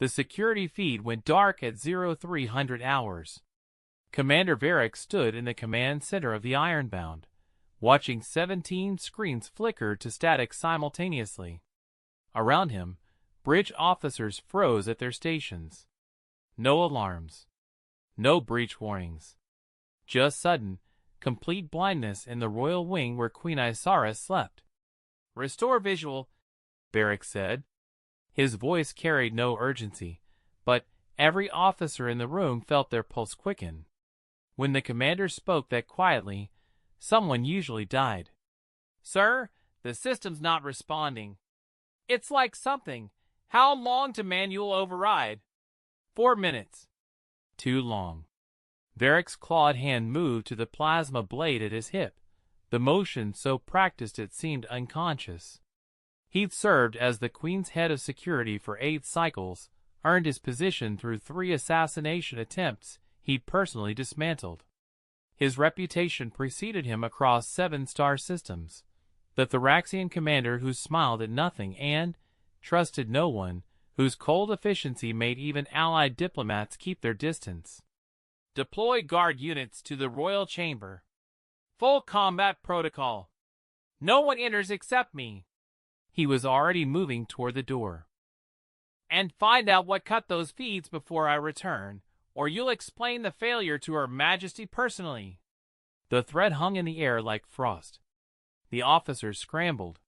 The security feed went dark at 0300 hours. Commander Varric stood in the command center of the Ironbound, watching 17 screens flicker to static simultaneously. Around him, bridge officers froze at their stations. No alarms. No breach warnings. Just sudden, complete blindness in the royal wing where Queen Isara slept. "Restore visual," Varric said. His voice carried no urgency, but every officer in the room felt their pulse quicken. When the commander spoke that quietly, someone usually died. "Sir, the system's not responding. It's like something. How long to manual override?" 4 minutes. Too long. Varric's clawed hand moved to the plasma blade at his hip, the motion so practiced it seemed unconscious. He'd served as the Queen's head of security for 8 cycles, earned his position through 3 assassination attempts he'd personally dismantled. His reputation preceded him across 7 star systems. The Thraxian commander who smiled at nothing and trusted no one, whose cold efficiency made even allied diplomats keep their distance. "Deploy guard units to the royal chamber. Full combat protocol. No one enters except me." He was already moving toward the door. "And find out what cut those feeds before I return, or you'll explain the failure to Her Majesty personally." The threat hung in the air like frost. The officers scrambled.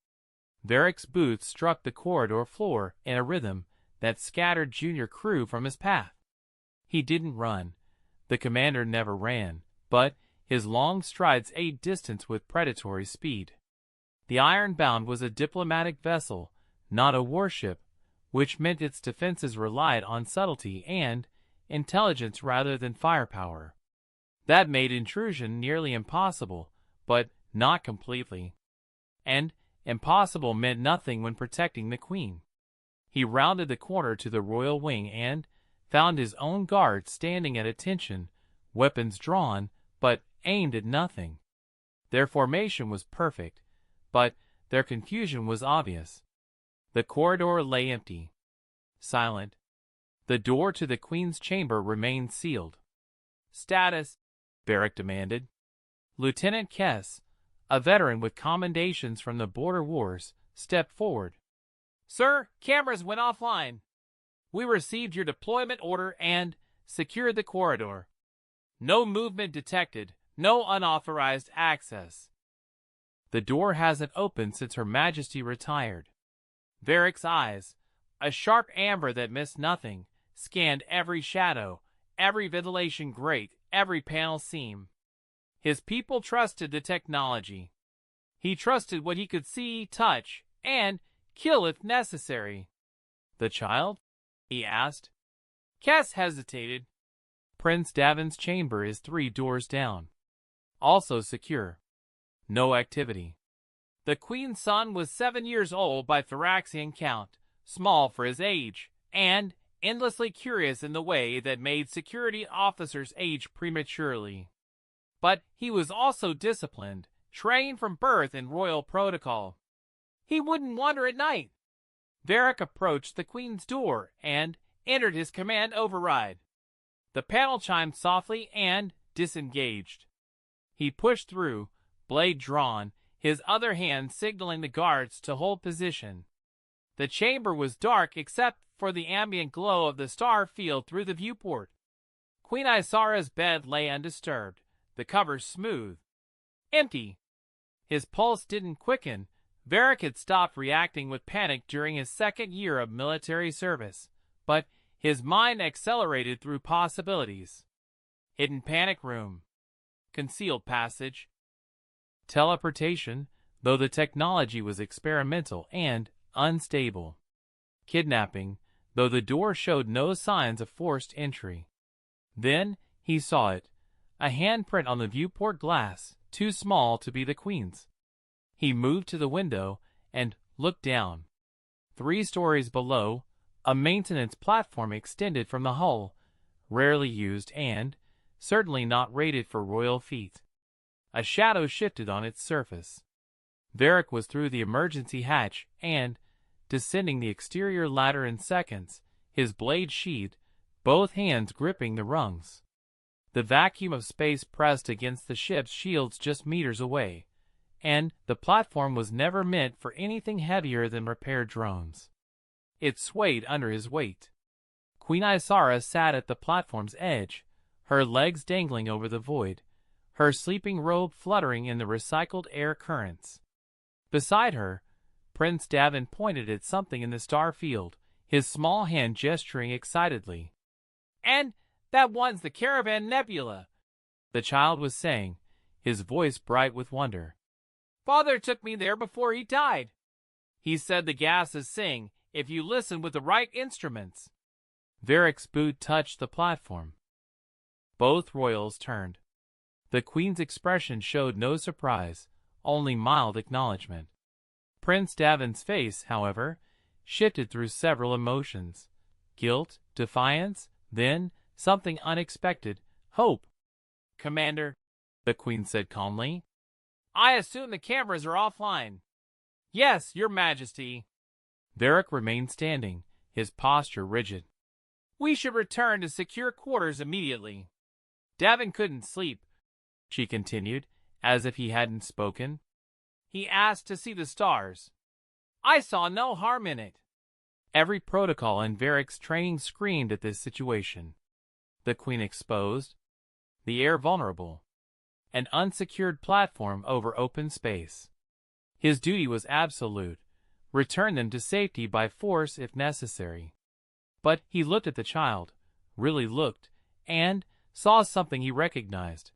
Varric's boots struck the corridor floor in a rhythm that scattered junior crew from his path. He didn't run. The commander never ran, but his long strides ate distance with predatory speed. The Ironbound was a diplomatic vessel, not a warship, which meant its defenses relied on subtlety and intelligence rather than firepower. That made intrusion nearly impossible, but not completely. And impossible meant nothing when protecting the Queen. He rounded the corner to the royal wing and found his own guards standing at attention, weapons drawn, but aimed at nothing. Their formation was perfect, but their confusion was obvious. The corridor lay empty. Silent. The door to the Queen's chamber remained sealed. "Status," Varric demanded. Lieutenant Kess, a veteran with commendations from the border wars, stepped forward. "Sir, cameras went offline. We received your deployment order and secured the corridor. No movement detected, no unauthorized access." "The door hasn't opened since Her Majesty retired." Varric's eyes, a sharp amber that missed nothing, scanned every shadow, every ventilation grate, every panel seam. His people trusted the technology. He trusted what he could see, touch, and kill if necessary. "The child?" he asked. Kess hesitated. "Prince Davin's chamber is 3 doors down. Also secure. No activity." The Queen's son was 7 years old by Thraxian count, small for his age, and endlessly curious in the way that made security officers age prematurely. But he was also disciplined, trained from birth in royal protocol. He wouldn't wander at night. Varric approached the Queen's door and entered his command override. The panel chimed softly and disengaged. He pushed through, blade drawn, his other hand signaling the guards to hold position. The chamber was dark except for the ambient glow of the star field through the viewport. Queen Isara's bed lay undisturbed, the covers smooth. Empty. His pulse didn't quicken. Varric had stopped reacting with panic during his 2nd year of military service, but his mind accelerated through possibilities. Hidden panic room. Concealed passage. Teleportation, though the technology was experimental and unstable. Kidnapping, though the door showed no signs of forced entry. Then he saw it, a handprint on the viewport glass, too small to be the Queen's. He moved to the window and looked down. 3 stories below, a maintenance platform extended from the hull, rarely used and certainly not rated for royal feet. A shadow shifted on its surface. Varric was through the emergency hatch and, descending the exterior ladder in seconds, his blade sheathed, both hands gripping the rungs. The vacuum of space pressed against the ship's shields just meters away, and the platform was never meant for anything heavier than repair drones. It swayed under his weight. Queen Isara sat at the platform's edge, her legs dangling over the void, her sleeping robe fluttering in the recycled air currents. Beside her, Prince Davin pointed at something in the star field, his small hand gesturing excitedly. "And that one's the Caravan Nebula," the child was saying, his voice bright with wonder. "Father took me there before he died. He said the gases sing if you listen with the right instruments." Varric's boot touched the platform. Both royals turned. The Queen's expression showed no surprise, only mild acknowledgement. Prince Davin's face, however, shifted through several emotions: guilt, defiance, then something unexpected: hope. "Commander," the Queen said calmly, "I assume the cameras are offline." "Yes, Your Majesty." Varric remained standing, his posture rigid. "We should return to secure quarters immediately." "Davin couldn't sleep," she continued, as if he hadn't spoken. "He asked to see the stars. I saw no harm in it." Every protocol in Varric's training screamed at this situation. The Queen exposed, the air vulnerable, an unsecured platform over open space. His duty was absolute: return them to safety by force if necessary. But he looked at the child, really looked, and saw something he recognized.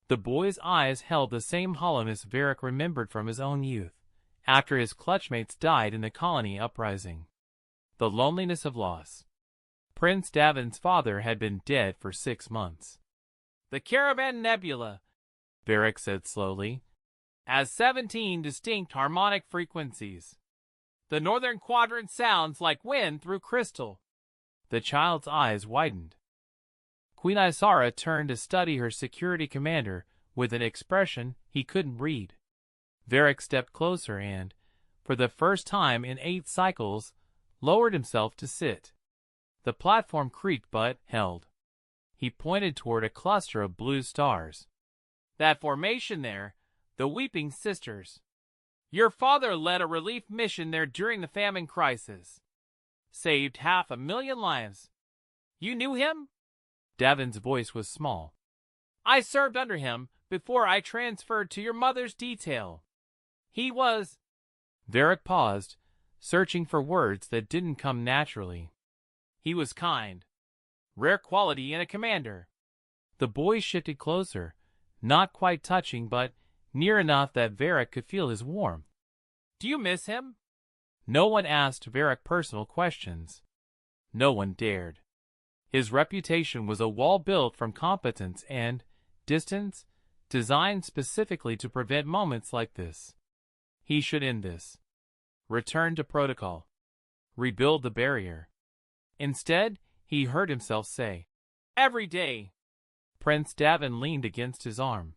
The boy's eyes held the same hollowness Varric remembered from his own youth, after his clutchmates died in the colony uprising. The loneliness of loss. Prince Davin's father had been dead for 6 months. "The Caravan Nebula," Varric said slowly, "has 17 distinct harmonic frequencies. The northern quadrant sounds like wind through crystal." The child's eyes widened. Queen Isara turned to study her security commander with an expression he couldn't read. Varric stepped closer and, for the first time in 8 cycles, lowered himself to sit. The platform creaked but held. He pointed toward a cluster of blue stars. "That formation there, the Weeping Sisters. Your father led a relief mission there during the famine crisis. Saved 500,000 lives. You knew him?" Davin's voice was small. "I served under him before I transferred to your mother's detail. He was—" Varric paused, searching for words that didn't come naturally. "He was kind. Rare quality in a commander." The boy shifted closer, not quite touching but near enough that Varric could feel his warmth. "Do you miss him?" No one asked Varric personal questions. No one dared. His reputation was a wall built from competence and distance, designed specifically to prevent moments like this. He should end this. Return to protocol. Rebuild the barrier. Instead, he heard himself say, "Every day." Prince Davin leaned against his arm.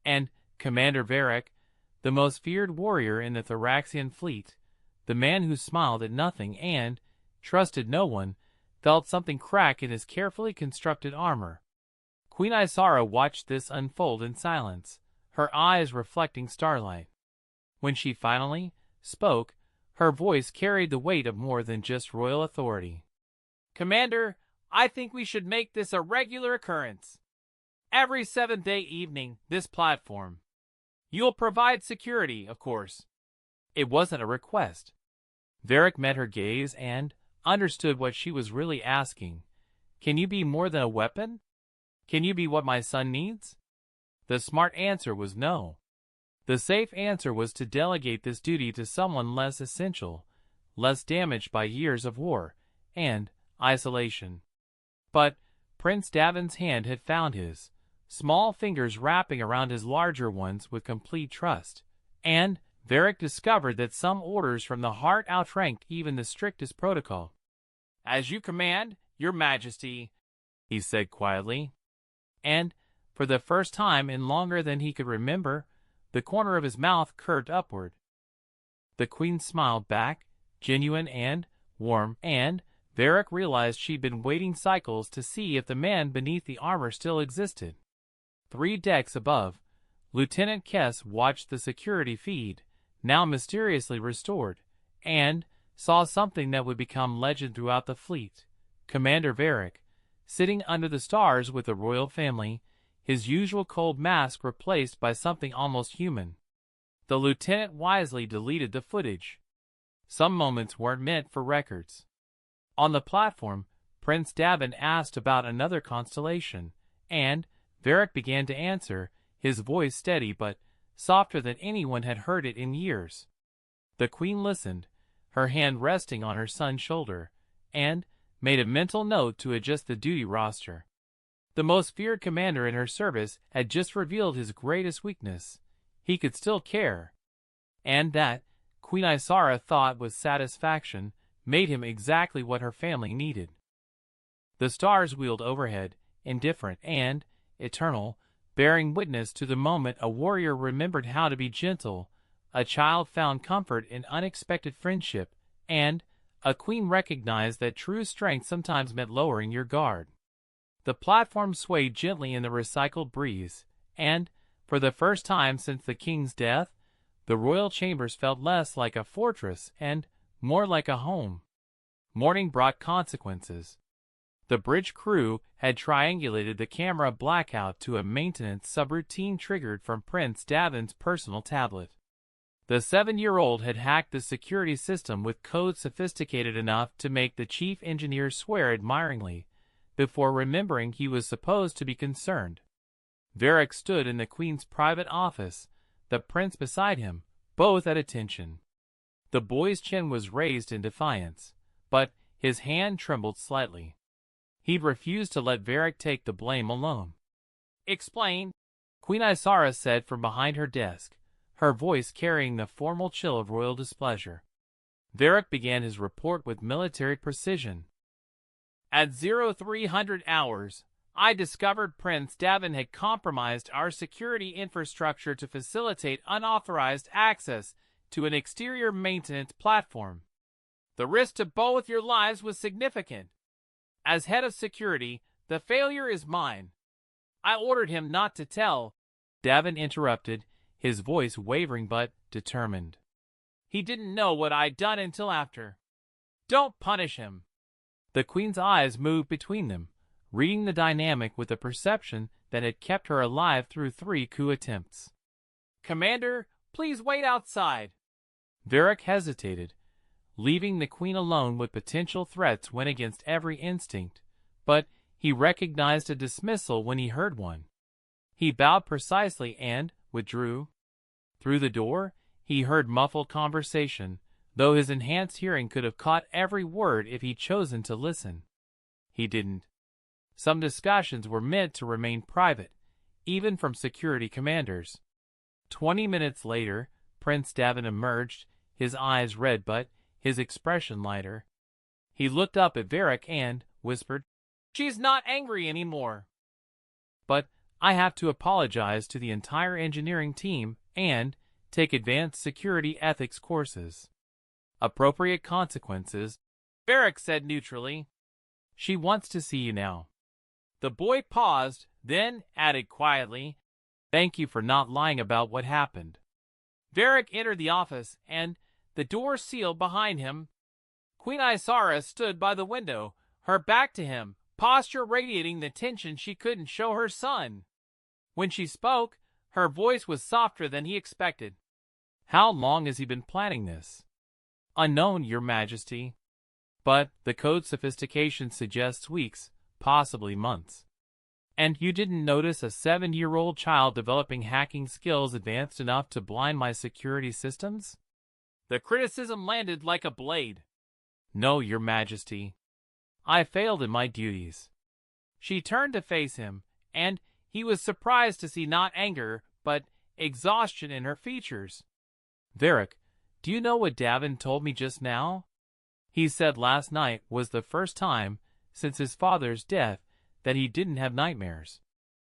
And Commander Varric, the most feared warrior in the Thraxian fleet, the man who smiled at nothing and trusted no one, felt something crack in his carefully constructed armor. Queen Isara watched this unfold in silence, her eyes reflecting starlight. When she finally spoke, her voice carried the weight of more than just royal authority. "Commander, I think we should make this a regular occurrence. Every 7th-day evening, this platform. You'll provide security, of course." It wasn't a request. Varric met her gaze and understood what she was really asking. "Can you be more than a weapon? Can you be what my son needs?" The smart answer was no. The safe answer was to delegate this duty to someone less essential, less damaged by years of war and isolation. But Prince Davin's hand had found his, small fingers wrapping around his larger ones with complete trust, and Varric discovered that some orders from the heart outranked even the strictest protocol. "As you command, Your Majesty," he said quietly. And, for the first time in longer than he could remember, the corner of his mouth curved upward. The Queen smiled back, genuine and warm, and Varric realized she'd been waiting cycles to see if the man beneath the armor still existed. 3 decks above, Lieutenant Kess watched the security feed, now mysteriously restored, and saw something that would become legend throughout the fleet. Commander Varric, sitting under the stars with the royal family, his usual cold mask replaced by something almost human. The lieutenant wisely deleted the footage. Some moments weren't meant for records. On the platform, Prince Davin asked about another constellation, and Varric began to answer, his voice steady but softer than anyone had heard it in years. The queen listened, her hand resting on her son's shoulder, and made a mental note to adjust the duty roster. The most feared commander in her service had just revealed his greatest weakness. He could still care. And that, Queen Isara thought with satisfaction, made him exactly what her family needed. The stars wheeled overhead, indifferent and eternal, bearing witness to the moment a warrior remembered how to be gentle, a child found comfort in unexpected friendship, and a queen recognized that true strength sometimes meant lowering your guard. The platform swayed gently in the recycled breeze, and, for the first time since the king's death, the royal chambers felt less like a fortress and more like a home. Morning brought consequences. The bridge crew had triangulated the camera blackout to a maintenance subroutine triggered from Prince Davin's personal tablet. The 7-year-old had hacked the security system with code sophisticated enough to make the chief engineer swear admiringly, before remembering he was supposed to be concerned. Varric stood in the queen's private office, the prince beside him, both at attention. The boy's chin was raised in defiance, but his hand trembled slightly. He'd refused to let Varric take the blame alone. "Explain," Queen Isara said from behind her desk, her voice carrying the formal chill of royal displeasure. Varric began his report with military precision. At 0300 hours, I discovered Prince Davin had compromised our security infrastructure to facilitate unauthorized access to an exterior maintenance platform. The risk to both your lives was significant. As head of security, the failure is mine. I ordered him not to tell. Davin interrupted, his voice wavering but determined. He didn't know what I'd done until after. Don't punish him. The queen's eyes moved between them, reading the dynamic with a perception that had kept her alive through 3 coup attempts. Commander, please wait outside. Varric hesitated. Leaving the queen alone with potential threats went against every instinct, but he recognized a dismissal when he heard one. He bowed precisely and withdrew. Through the door, he heard muffled conversation, though his enhanced hearing could have caught every word if he'd chosen to listen. He didn't. Some discussions were meant to remain private, even from security commanders. 20 minutes later, Prince Davin emerged, his eyes red but his expression lighter. He looked up at Varric and whispered, "She's not angry anymore. But I have to apologize to the entire engineering team and take advanced security ethics courses. Appropriate consequences," Varric said neutrally. "She wants to see you now." The boy paused, then added quietly, "Thank you for not lying about what happened." Varric entered the office, and the door sealed behind him. Queen Isara stood by the window, her back to him, posture radiating the tension she couldn't show her son. When she spoke, her voice was softer than he expected. "How long has he been planning this?" "Unknown, Your Majesty. But the code sophistication suggests weeks, possibly months." "And you didn't notice a 7-year-old child developing hacking skills advanced enough to blind my security systems?" The criticism landed like a blade. "No, Your Majesty. I failed in my duties." She turned to face him, and he was surprised to see not anger, but exhaustion in her features. "Varric, do you know what Davin told me just now? He said last night was the first time, since his father's death, that he didn't have nightmares."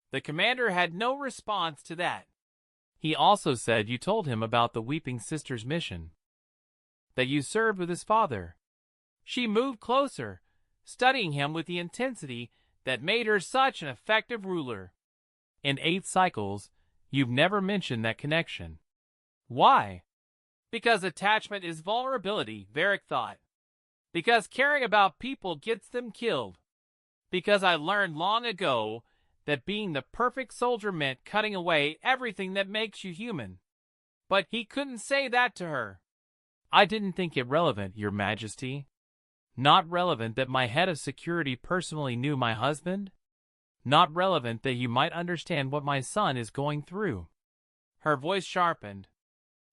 The commander had no response to that. "He also said you told him about the Weeping Sisters mission. That you served with his father." She moved closer, studying him with the intensity that made her such an effective ruler. In 8 cycles, you've never mentioned that connection. Why? Because attachment is vulnerability, Varric thought. Because caring about people gets them killed. Because I learned long ago that being the perfect soldier meant cutting away everything that makes you human. But he couldn't say that to her. I didn't think it relevant, Your Majesty. Not relevant that my head of security personally knew my husband? Not relevant that you might understand what my son is going through. Her voice sharpened.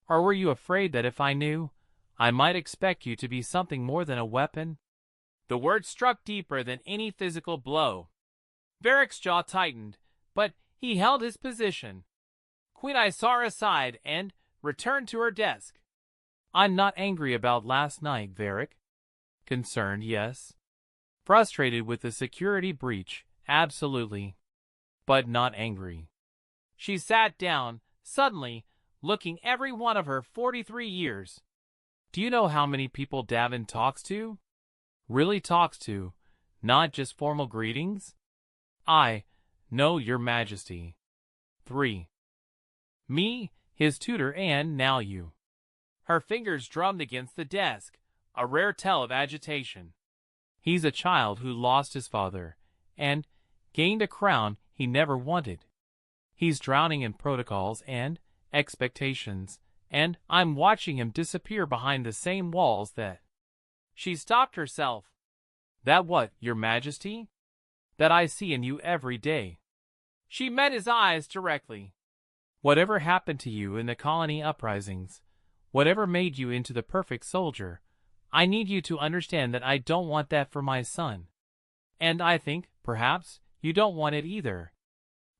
Or were you afraid that if I knew, I might expect you to be something more than a weapon? The word struck deeper than any physical blow. Varric's jaw tightened, but he held his position. Queen Isara sighed and returned to her desk. I'm not angry about last night, Varric. Concerned, yes. Frustrated with the security breach, absolutely. But not angry. She sat down, suddenly, looking every one of her 43 years. Do you know how many people Davin talks to? Really talks to, not just formal greetings? I know, Your Majesty. 3. Me, his tutor, and now you. Her fingers drummed against the desk, a rare tell of agitation. He's a child who lost his father, and gained a crown he never wanted. He's drowning in protocols and expectations, and I'm watching him disappear behind the same walls that... She stopped herself. That what, Your Majesty? That I see in you every day. She met his eyes directly. Whatever happened to you in the colony uprisings, whatever made you into the perfect soldier, I need you to understand that I don't want that for my son. And I think, perhaps, you don't want it either.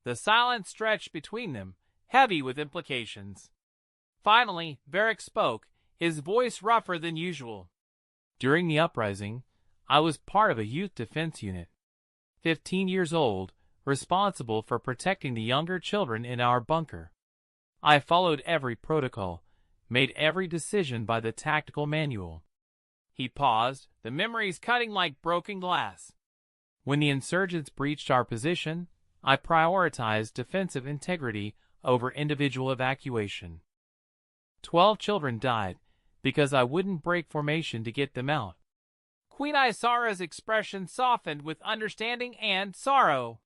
The silence stretched between them, heavy with implications. Finally, Varric spoke, his voice rougher than usual. During the uprising, I was part of a youth defense unit. 15 years old, responsible for protecting the younger children in our bunker. I followed every protocol, made every decision by the tactical manual. He paused, the memories cutting like broken glass. When the insurgents breached our position, I prioritized defensive integrity over individual evacuation. 12 children died because I wouldn't break formation to get them out. Queen Isara's expression softened with understanding and sorrow.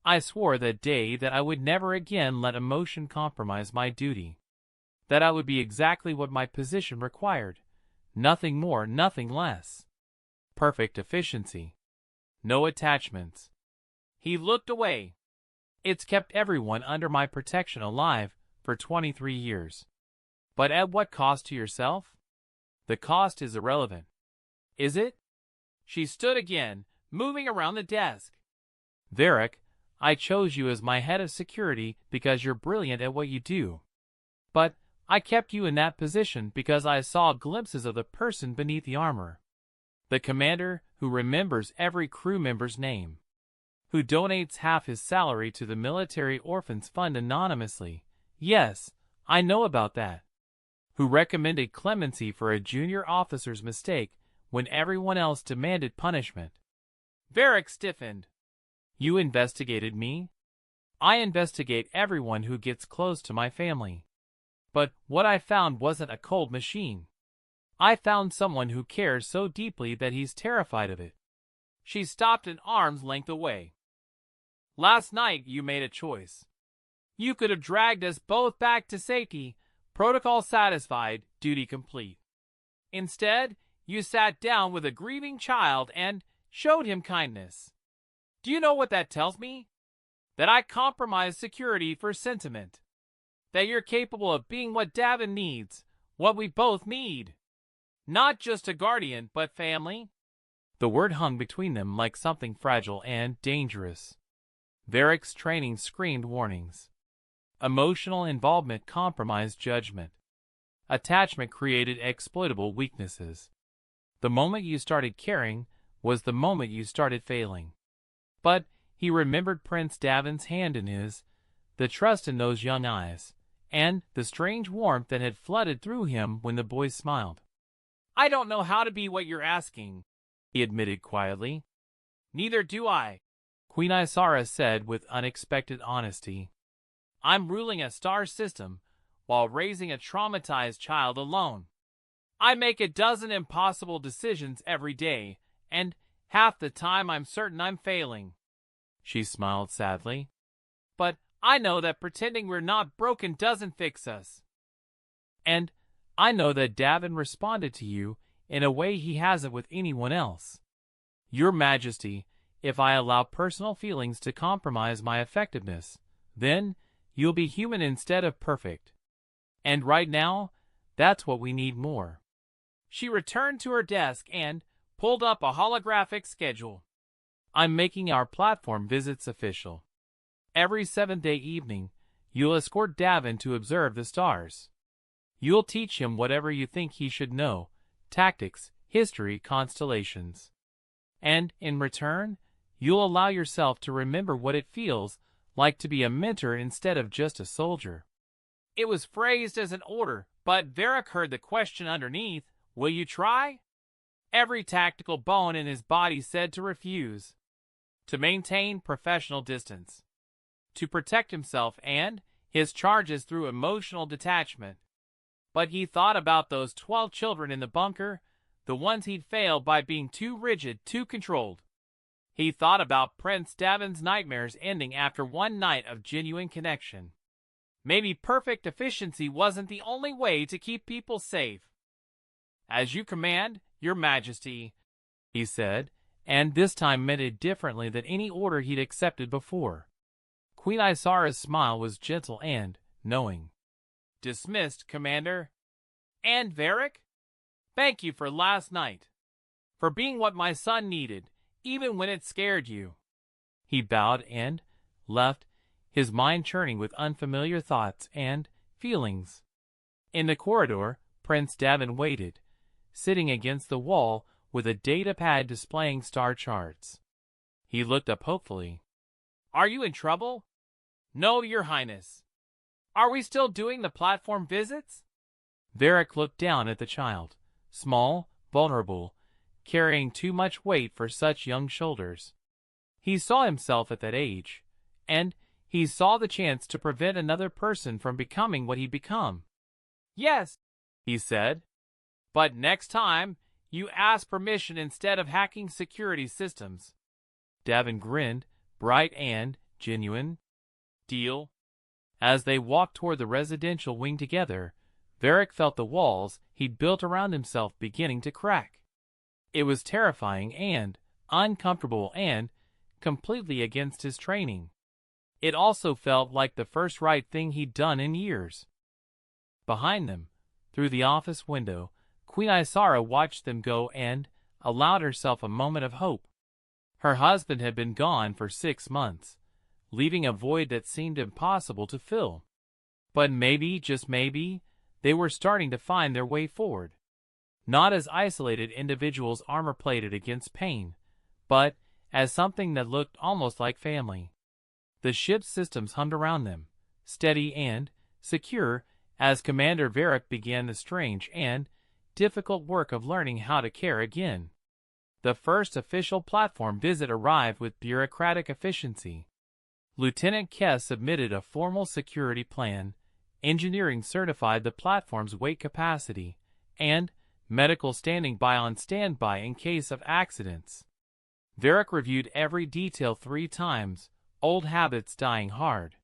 I swore that day that I would never again let emotion compromise my duty. That I would be exactly what my position required. Nothing more, nothing less. Perfect efficiency. No attachments. He looked away. It's kept everyone under my protection alive for 23 years. But at what cost to yourself? The cost is irrelevant. Is it? She stood again, moving around the desk. Varric, I chose you as my head of security because you're brilliant at what you do. But I kept you in that position because I saw glimpses of the person beneath the armor. The commander who remembers every crew member's name. Who donates half his salary to the Military Orphans Fund anonymously. Yes, I know about that. Who recommended clemency for a junior officer's mistake when everyone else demanded punishment. Varric stiffened. You investigated me? I investigate everyone who gets close to my family. But what I found wasn't a cold machine. I found someone who cares so deeply that he's terrified of it. She stopped an arm's length away. Last night you made a choice. You could have dragged us both back to safety, protocol satisfied, duty complete. Instead, you sat down with a grieving child and showed him kindness. Do you know what that tells me? That I compromise security for sentiment. That you're capable of being what Davin needs, what we both need. Not just a guardian, but family. The word hung between them like something fragile and dangerous. Varric's training screamed warnings. Emotional involvement compromised judgment. Attachment created exploitable weaknesses. The moment you started caring was the moment you started failing. But he remembered Prince Davin's hand in his, the trust in those young eyes, and the strange warmth that had flooded through him when the boy smiled. I don't know how to be what you're asking, he admitted quietly. Neither do I, Queen Isara said with unexpected honesty. I'm ruling a star system while raising a traumatized child alone. I make a dozen impossible decisions every day, and half the time I'm certain I'm failing. She smiled sadly. But I know that pretending we're not broken doesn't fix us. And I know that Davin responded to you in a way he hasn't with anyone else. Your Majesty, if I allow personal feelings to compromise my effectiveness, then you'll be human instead of perfect. And right now, that's what we need more. She returned to her desk and pulled up a holographic schedule. I'm making our platform visits official. Every 7th-day evening, you'll escort Davin to observe the stars. You'll teach him whatever you think he should know, tactics, history, constellations. And, in return, you'll allow yourself to remember what it feels like to be a mentor instead of just a soldier. It was phrased as an order, but Varric heard the question underneath, will you try? Every tactical bone in his body said to refuse. To maintain professional distance. To protect himself and his charges through emotional detachment. But he thought about those 12 children in the bunker, the ones he'd failed by being too rigid, too controlled. He thought about Prince Davin's nightmares ending after one night of genuine connection. Maybe perfect efficiency wasn't the only way to keep people safe. As you command, Your Majesty, he said, and this time meant it differently than any order he'd accepted before. Queen Isara's smile was gentle and knowing. Dismissed, Commander. And Varric? Thank you for last night. For being what my son needed, even when it scared you. He bowed and left, his mind churning with unfamiliar thoughts and feelings. In the corridor, Prince Davin waited, sitting against the wall with a data pad displaying star charts. He looked up hopefully. Are you in trouble? No, Your Highness. Are we still doing the platform visits? Varric looked down at the child, small, vulnerable, carrying too much weight for such young shoulders. He saw himself at that age, and he saw the chance to prevent another person from becoming what he'd become. Yes, he said. But next time, you ask permission instead of hacking security systems. Davin grinned, bright and genuine. Deal? As they walked toward the residential wing together, Varric felt the walls he'd built around himself beginning to crack. It was terrifying and uncomfortable and completely against his training. It also felt like the first right thing he'd done in years. Behind them, through the office window, Queen Isara watched them go and allowed herself a moment of hope. Her husband had been gone for 6 months, leaving a void that seemed impossible to fill. But maybe, just maybe, they were starting to find their way forward. Not as isolated individuals armor-plated against pain, but as something that looked almost like family. The ship's systems hummed around them, steady and secure, as Commander Varric began the strange and difficult work of learning how to care again. The first official platform visit arrived with bureaucratic efficiency. Lieutenant Kess submitted a formal security plan, engineering certified the platform's weight capacity, and medical standing by on standby in case of accidents. Varric reviewed every detail 3 times, old habits dying hard.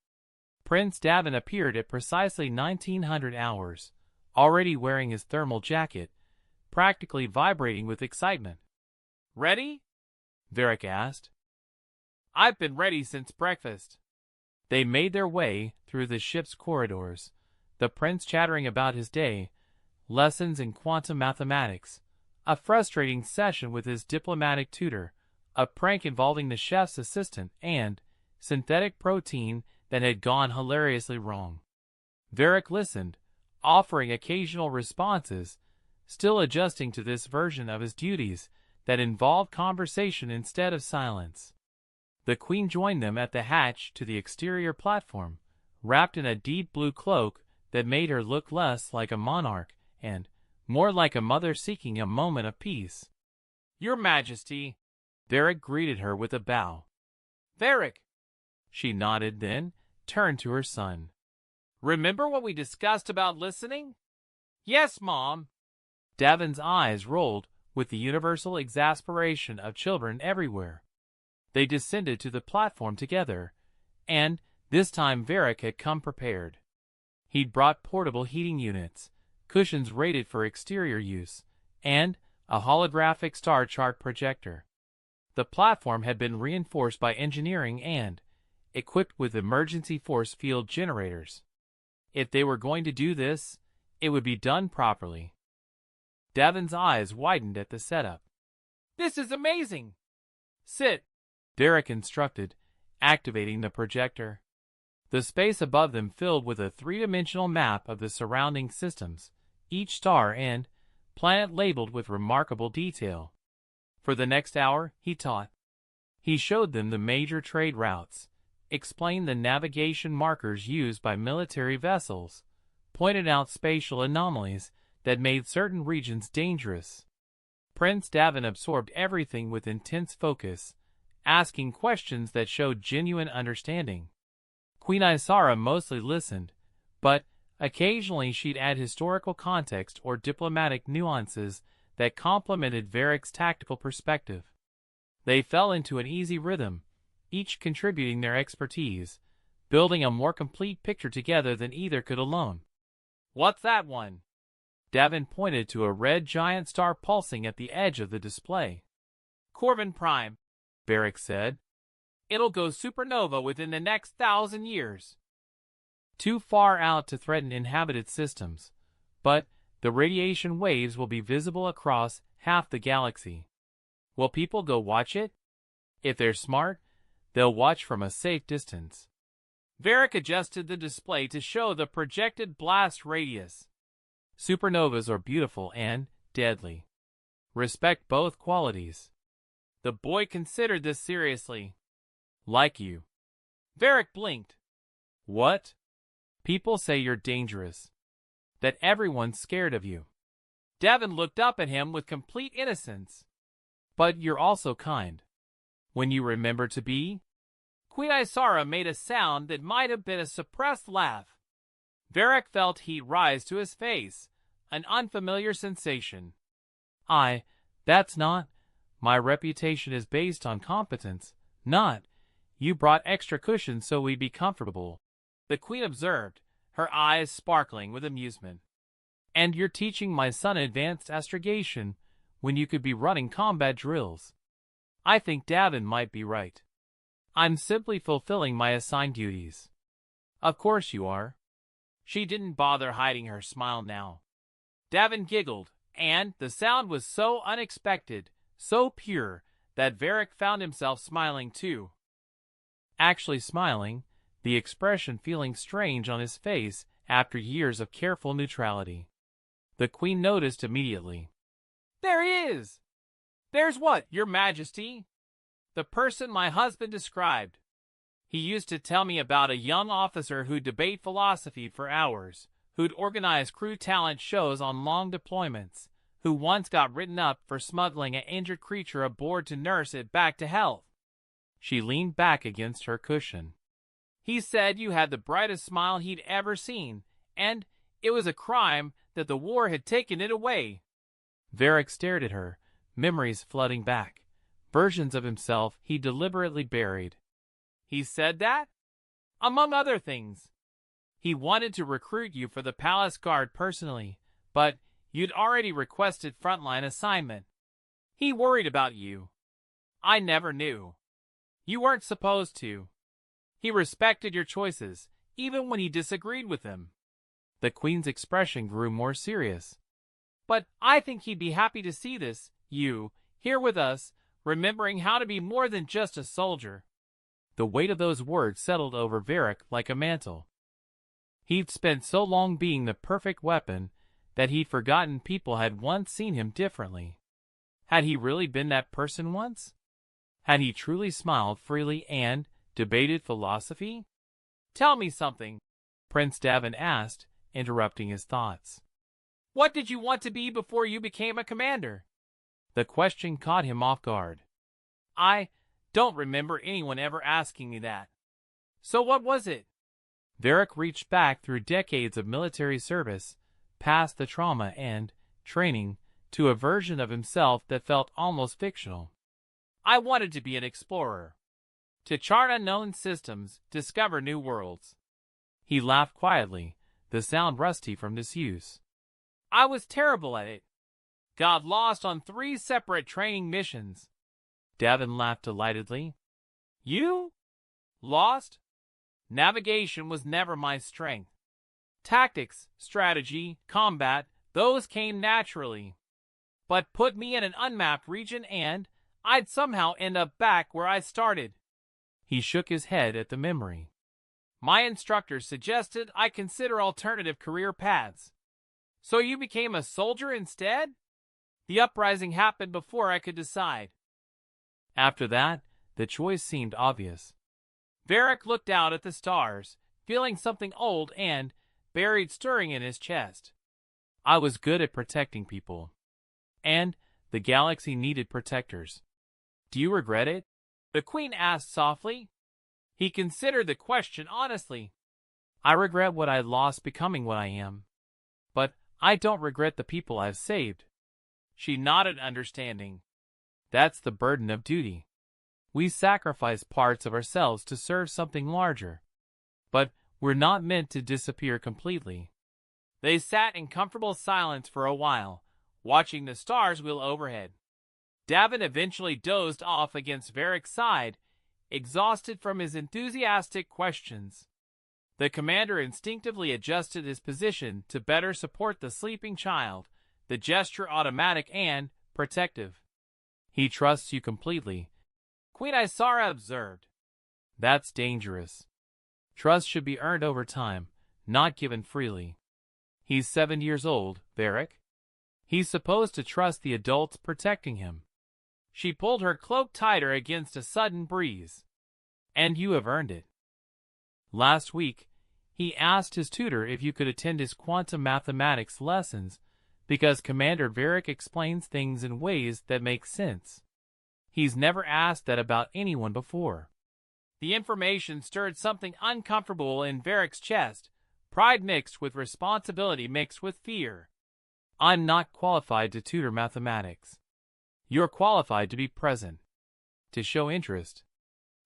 Prince Davin appeared at precisely 1900 hours, already wearing his thermal jacket, practically vibrating with excitement. Ready? Varric asked. I've been ready since breakfast. They made their way through the ship's corridors, the prince chattering about his day, lessons in quantum mathematics, a frustrating session with his diplomatic tutor, a prank involving the chef's assistant, and synthetic protein that had gone hilariously wrong. Varric listened, offering occasional responses, still adjusting to this version of his duties that involved conversation instead of silence. The Queen joined them at the hatch to the exterior platform, wrapped in a deep blue cloak that made her look less like a monarch and more like a mother seeking a moment of peace. Your Majesty, Varric greeted her with a bow. "Varric." She nodded, then turned to her son. "Remember what we discussed about listening?" "Yes, Mom." Davin's eyes rolled with the universal exasperation of children everywhere. They descended to the platform together, and this time Varric had come prepared. He'd brought portable heating units, cushions rated for exterior use, and a holographic star chart projector. The platform had been reinforced by engineering and equipped with emergency force field generators. If they were going to do this, it would be done properly. Davin's eyes widened at the setup. "This is amazing!" "Sit," Varric instructed, activating the projector. The space above them filled with a three-dimensional map of the surrounding systems, each star and planet labeled with remarkable detail. For the next hour, he taught. He showed them the major trade routes, explained the navigation markers used by military vessels, pointed out spatial anomalies that made certain regions dangerous. Prince Davin absorbed everything with intense focus, asking questions that showed genuine understanding. Queen Isara mostly listened, but occasionally she'd add historical context or diplomatic nuances that complemented Varric's tactical perspective. They fell into an easy rhythm, each contributing their expertise, building a more complete picture together than either could alone. "What's that one?" Davin pointed to a red giant star pulsing at the edge of the display. "Corvin Prime," Varric said. "It'll go supernova within the next 1,000 years. Too far out to threaten inhabited systems, but the radiation waves will be visible across half the galaxy. Will people go watch it? If they're smart, they'll watch from a safe distance." Varric adjusted the display to show the projected blast radius. "Supernovas are beautiful and deadly. Respect both qualities." The boy considered this seriously. "Like you." Varric blinked. "What?" "People say you're dangerous. That everyone's scared of you." Davin looked up at him with complete innocence. "But you're also kind. When you remember to be." Queen Isara made a sound that might have been a suppressed laugh. Varric felt heat rise to his face, an unfamiliar sensation. That's not. My reputation is based on competence, not. You brought extra cushions so we'd be comfortable," the queen observed, her eyes sparkling with amusement. "And you're teaching my son advanced astrogation when you could be running combat drills. I think Davin might be right. I'm simply fulfilling my assigned duties." "Of course you are." She didn't bother hiding her smile now. Davin giggled, and the sound was so unexpected, so pure, that Varric found himself smiling too. Actually smiling, the expression feeling strange on his face after years of careful neutrality. The queen noticed immediately. "There he is!" "There's what, Your Majesty?" "The person my husband described. He used to tell me about a young officer who'd debate philosophy for hours, who'd organize crew talent shows on long deployments, who once got written up for smuggling an injured creature aboard to nurse it back to health." She leaned back against her cushion. "He said you had the brightest smile he'd ever seen, and it was a crime that the war had taken it away." Varric stared at her, memories flooding back, versions of himself he deliberately buried. "He said that?" "Among other things. He wanted to recruit you for the palace guard personally, but you'd already requested frontline assignment. He worried about you. I never knew. You weren't supposed to. He respected your choices, even when he disagreed with them." The queen's expression grew more serious. "But I think he'd be happy to see this, you, here with us, remembering how to be more than just a soldier." The weight of those words settled over Varric like a mantle. He'd spent so long being the perfect weapon that he'd forgotten people had once seen him differently. Had he really been that person once? Had he truly smiled freely and debated philosophy? "Tell me something," Prince Davin asked, interrupting his thoughts. "What did you want to be before you became a commander?" The question caught him off guard. I don't remember anyone ever asking me that. So what was it? Varric reached back through decades of military service, past the trauma and training, to a version of himself that felt almost fictional. I wanted to be an explorer. To chart unknown systems, discover new worlds. He laughed quietly, the sound rusty from disuse. I was terrible at it. Got lost on 3 separate training missions. Davin laughed delightedly. You? Lost? Navigation was never my strength. Tactics, strategy, combat, those came naturally. But put me in an unmapped region and I'd somehow end up back where I started. He shook his head at the memory. My instructor suggested I consider alternative career paths. So you became a soldier instead? The uprising happened before I could decide. After that, the choice seemed obvious. Varric looked out at the stars, feeling something old and buried stirring in his chest. I was good at protecting people. And the galaxy needed protectors. Do you regret it? The Queen asked softly. He considered the question honestly. I regret what I lost becoming what I am. But I don't regret the people I've saved. She nodded understanding. That's the burden of duty. We sacrifice parts of ourselves to serve something larger. But we're not meant to disappear completely. They sat in comfortable silence for a while, watching the stars wheel overhead. Davin eventually dozed off against Varric's side, exhausted from his enthusiastic questions. The commander instinctively adjusted his position to better support the sleeping child, the gesture automatic and protective. He trusts you completely, Queen Isara observed. That's dangerous. Trust should be earned over time, not given freely. He's 7 years old, Varric. He's supposed to trust the adults protecting him. She pulled her cloak tighter against a sudden breeze. And you have earned it. Last week, he asked his tutor if you could attend his quantum mathematics lessons because Commander Varric explains things in ways that make sense. He's never asked that about anyone before. The information stirred something uncomfortable in Varric's chest, pride mixed with responsibility mixed with fear. I'm not qualified to tutor mathematics. You're qualified to be present, to show interest,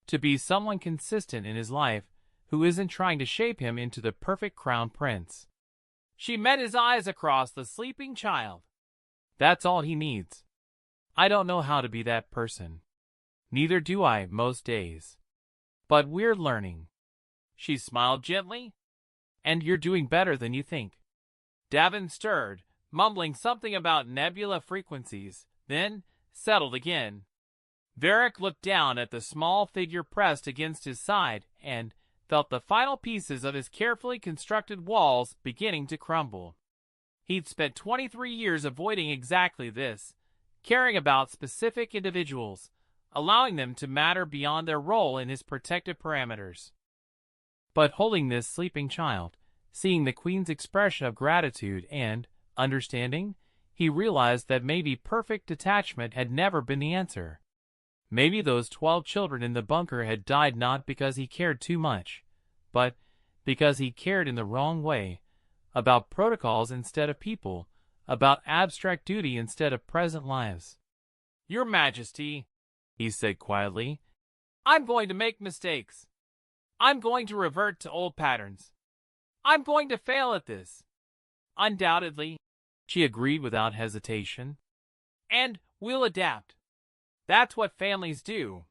to be someone consistent in his life who isn't trying to shape him into the perfect crown prince. She met his eyes across the sleeping child. That's all he needs. I don't know how to be that person. Neither do I most days. But we're learning. She smiled gently. And you're doing better than you think. Davin stirred, mumbling something about nebula frequencies, then settled again. Varric looked down at the small figure pressed against his side and felt the final pieces of his carefully constructed walls beginning to crumble. He'd spent 23 years avoiding exactly this, caring about specific individuals, allowing them to matter beyond their role in his protective parameters. But holding this sleeping child, seeing the Queen's expression of gratitude and understanding, he realized that maybe perfect detachment had never been the answer. Maybe those 12 children in the bunker had died not because he cared too much, but because he cared in the wrong way, about protocols instead of people, about abstract duty instead of present lives. Your Majesty, he said quietly, I'm going to make mistakes. I'm going to revert to old patterns. I'm going to fail at this. Undoubtedly, she agreed without hesitation. And we'll adapt. That's what families do.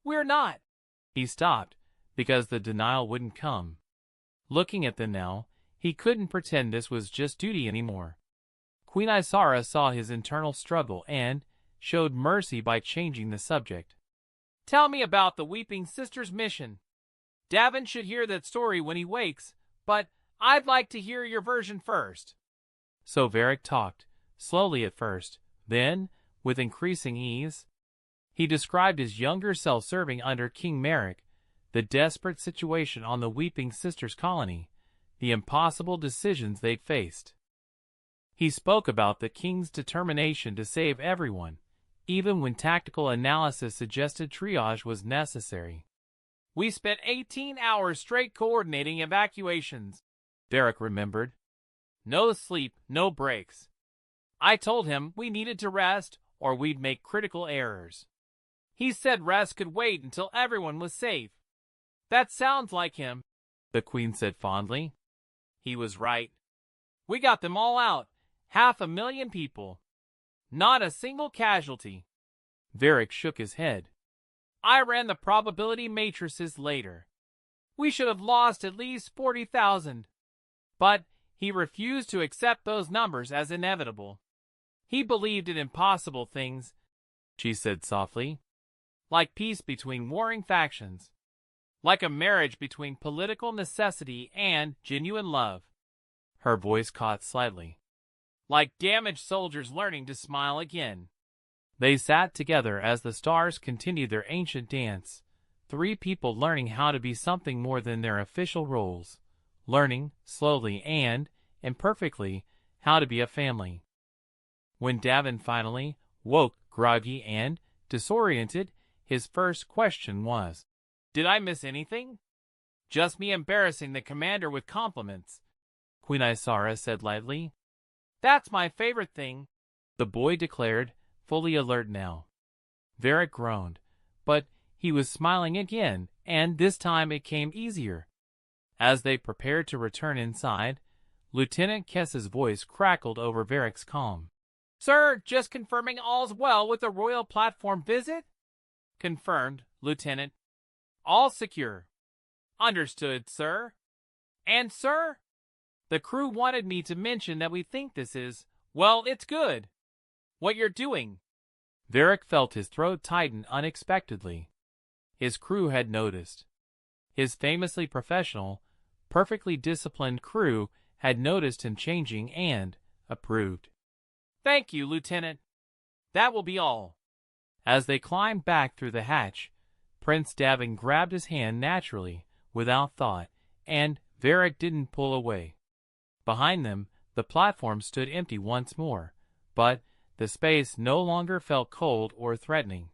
We're not. He stopped, because the denial wouldn't come. Looking at them now, he couldn't pretend this was just duty anymore. Queen Isara saw his internal struggle and showed mercy by changing the subject. Tell me about the Weeping Sisters mission. Davin should hear that story when he wakes, but I'd like to hear your version first. So Varric talked, slowly at first, then, with increasing ease. He described his younger self serving under King Merrick, the desperate situation on the Weeping Sisters colony, the impossible decisions they'd faced. He spoke about the king's determination to save everyone, even when tactical analysis suggested triage was necessary. "We spent 18 hours straight coordinating evacuations," Varric remembered. "No sleep, no breaks. I told him we needed to rest or we'd make critical errors. He said rest could wait until everyone was safe." "That sounds like him," the Queen said fondly. "He was right. We got them all out, 500,000 people. Not a single casualty." Varric shook his head. "I ran the probability matrices later. We should have lost at least 40,000. But he refused to accept those numbers as inevitable. He believed in impossible things," she said softly. "Like peace between warring factions. Like a marriage between political necessity and genuine love." Her voice caught slightly. "Like damaged soldiers learning to smile again." They sat together as the stars continued their ancient dance, three people learning how to be something more than their official roles, learning, slowly and imperfectly, how to be a family. When Davin finally woke, groggy and disoriented, his first question was, "Did I miss anything?" "Just me embarrassing the commander with compliments," Queen Isara said lightly. "That's my favorite thing," the boy declared, fully alert now. Varric groaned, but he was smiling again, and this time it came easier. As they prepared to return inside, Lieutenant Kess's voice crackled over Varric's calm. "Sir, just confirming all's well with the royal platform visit?" "Confirmed, Lieutenant. All secure." "Understood, sir." "And, sir, the crew wanted me to mention that we think this is, well, it's good what you're doing." Varric felt his throat tighten unexpectedly. His crew had noticed. His famously professional, perfectly disciplined crew had noticed him changing and approved. "Thank you, Lieutenant. That will be all." As they climbed back through the hatch, Prince Davin grabbed his hand naturally, without thought, and Varric didn't pull away. Behind them, the platform stood empty once more, but the space no longer felt cold or threatening.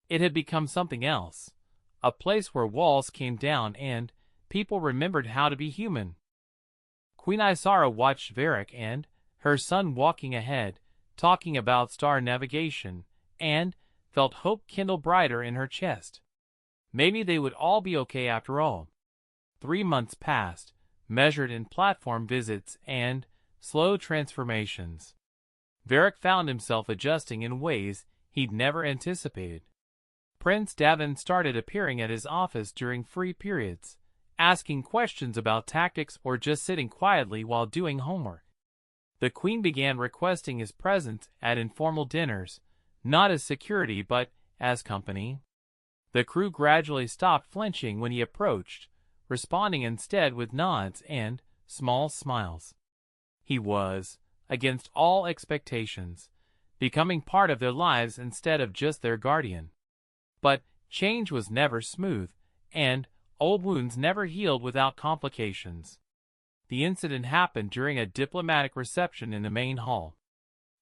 It had become something else, a place where walls came down and people remembered how to be human. Queen Isara watched Varric and her son walking ahead, talking about star navigation, and felt hope kindle brighter in her chest. Maybe they would all be okay after all. 3 months passed, measured in platform visits and slow transformations. Varric found himself adjusting in ways he'd never anticipated. Prince Davin started appearing at his office during free periods, asking questions about tactics or just sitting quietly while doing homework. The Queen began requesting his presence at informal dinners, not as security but as company. The crew gradually stopped flinching when he approached, responding instead with nods and small smiles. He was, against all expectations, becoming part of their lives instead of just their guardian. But change was never smooth, and old wounds never healed without complications. The incident happened during a diplomatic reception in the main hall.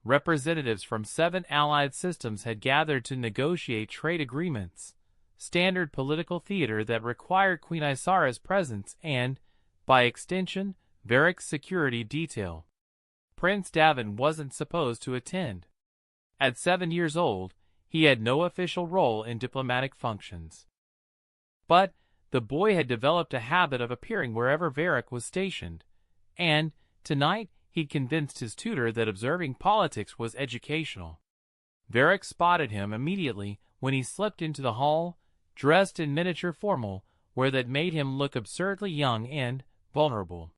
Representatives from 7 allied systems had gathered to negotiate trade agreements, standard political theater that required Queen Isara's presence and, by extension, Varric's security detail. Prince Davin wasn't supposed to attend. At 7 years old, he had no official role in diplomatic functions. But the boy had developed a habit of appearing wherever Varric was stationed, and tonight he convinced his tutor that observing politics was educational. Varric spotted him immediately when he slipped into the hall, dressed in miniature formal, where that made him look absurdly young and vulnerable.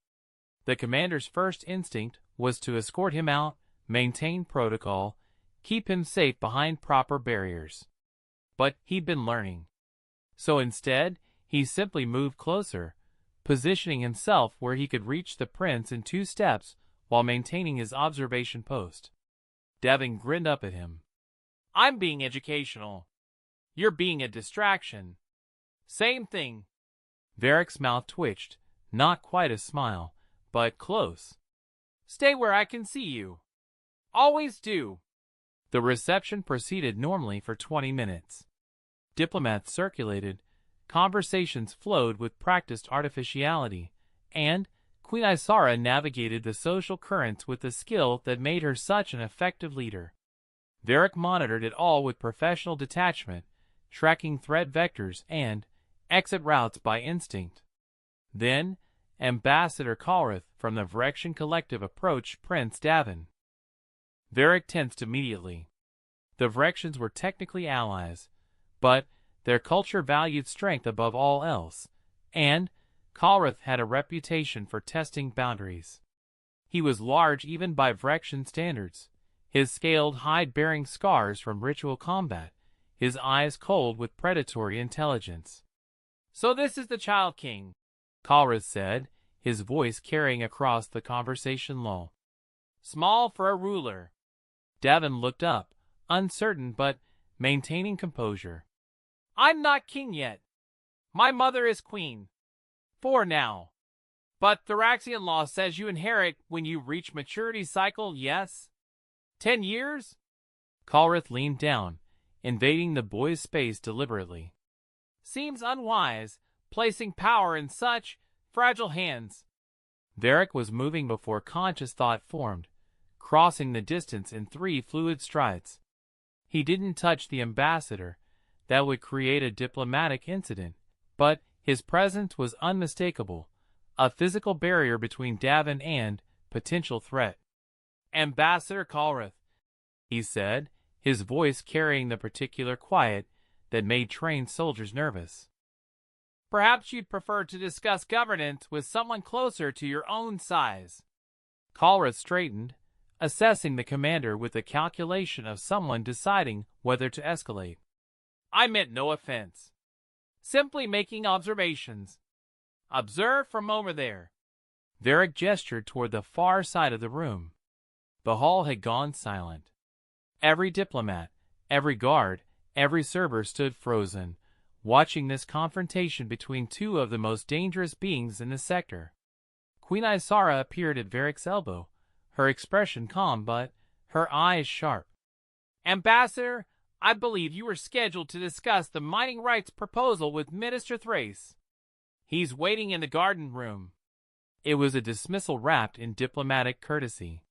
The commander's first instinct was to escort him out, maintain protocol, keep him safe behind proper barriers. But he'd been learning. So instead, he simply moved closer, positioning himself where he could reach the prince in 2 steps while maintaining his observation post. Davin grinned up at him. "I'm being educational. You're being a distraction." "Same thing." Varric's mouth twitched, not quite a smile, but close. "Stay where I can see you. Always do." The reception proceeded normally for 20 minutes. Diplomats circulated, conversations flowed with practiced artificiality, and Queen Isara navigated the social currents with the skill that made her such an effective leader. Varric monitored it all with professional detachment, tracking threat vectors and exit routes by instinct. Then, Ambassador Kalrith from the Vrexian Collective approached Prince Davin. Varric tensed immediately. The Vrexians were technically allies, but their culture valued strength above all else, and Kalrith had a reputation for testing boundaries. He was large even by Vrexian standards, his scaled hide bearing scars from ritual combat, his eyes cold with predatory intelligence. "So this is the Child King," Kalrith said, his voice carrying across the conversation lull. "Small for a ruler." Davin looked up, uncertain but maintaining composure. "I'm not king yet. My mother is queen. For now. But Thraxian law says you inherit when you reach maturity cycle, yes? 10 years? Kalrith leaned down, invading the boy's space deliberately. "Seems unwise, placing power in such fragile hands." Varric was moving before conscious thought formed, crossing the distance in 3 fluid strides. He didn't touch the ambassador. That would create a diplomatic incident, but his presence was unmistakable, a physical barrier between Davin and potential threat. "Ambassador Kalrith," he said, his voice carrying the particular quiet that made trained soldiers nervous. "Perhaps you'd prefer to discuss governance with someone closer to your own size." Kalrith straightened, assessing the commander with the calculation of someone deciding whether to escalate. "I meant no offense. Simply making observations. Observe from over there." Varric gestured toward the far side of the room. The hall had gone silent. Every diplomat, every guard, every server stood frozen, watching this confrontation between 2 of the most dangerous beings in the sector. Queen Isara appeared at Varric's elbow, her expression calm but her eyes sharp. "Ambassador, I believe you were scheduled to discuss the mining rights proposal with Minister Thrace. He's waiting in the garden room." It was a dismissal wrapped in diplomatic courtesy.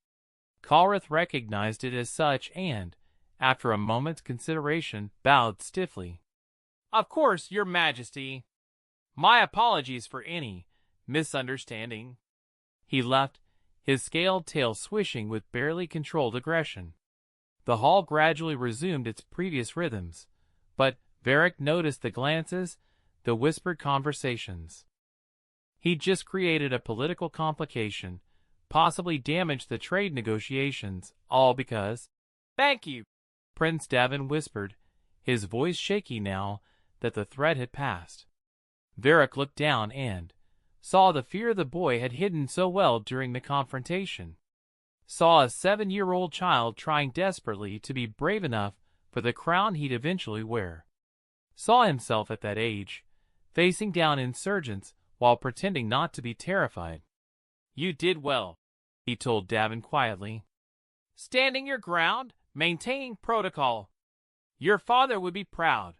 Kalrith recognized it as such and, after a moment's consideration, bowed stiffly. "Of course, Your Majesty. My apologies for any misunderstanding." He left, his scaled tail swishing with barely controlled aggression. The hall gradually resumed its previous rhythms, but Varric noticed the glances, the whispered conversations. He'd just created a political complication, possibly damaged the trade negotiations, all because— "Thank you," Prince Davin whispered, his voice shaky now that the threat had passed. Varric looked down and saw the fear the boy had hidden so well during the confrontation. Saw a 7-year-old child trying desperately to be brave enough for the crown he'd eventually wear. Saw himself at that age, facing down insurgents while pretending not to be terrified. "You did well," he told Davin quietly. "Standing your ground, maintaining protocol. Your father would be proud."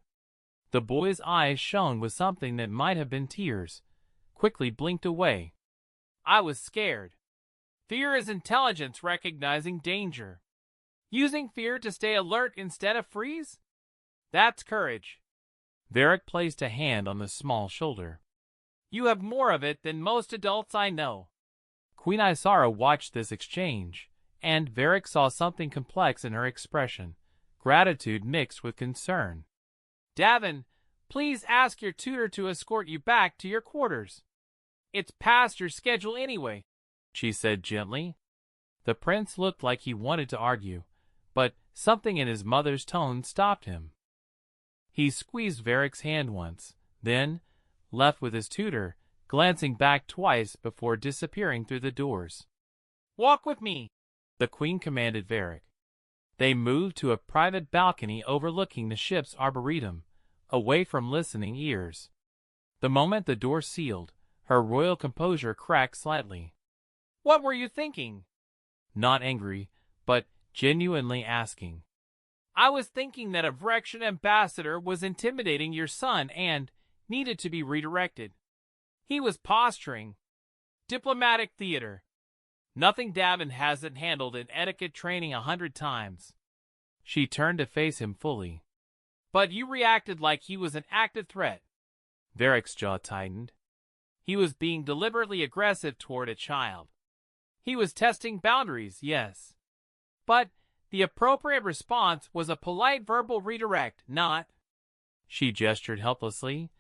The boy's eyes shone with something that might have been tears, quickly blinked away. "I was scared. Fear is intelligence recognizing danger. Using fear to stay alert instead of freeze? That's courage." Varric placed a hand on the small shoulder. "You have more of it than most adults I know." Queen Isara watched this exchange, and Varric saw something complex in her expression, gratitude mixed with concern. "Davin, please ask your tutor to escort you back to your quarters. It's past your schedule anyway," she said gently. The prince looked like he wanted to argue, but something in his mother's tone stopped him. He squeezed Varric's hand once, then, left with his tutor, glancing back twice before disappearing through the doors. "Walk with me," the queen commanded Varric. They moved to a private balcony overlooking the ship's arboretum, away from listening ears. The moment the door sealed, her royal composure cracked slightly. "What were you thinking?" Not angry, but genuinely asking. I was thinking that a Vrexian ambassador was intimidating your son and needed to be redirected. He was posturing. Diplomatic theater. Nothing Davin hasn't handled in etiquette training 100 times. She turned to face him fully. But you reacted like he was an active threat. Varric's jaw tightened. He was being deliberately aggressive toward a child. He was testing boundaries, yes. But the appropriate response was a polite verbal redirect, not... She gestured helplessly.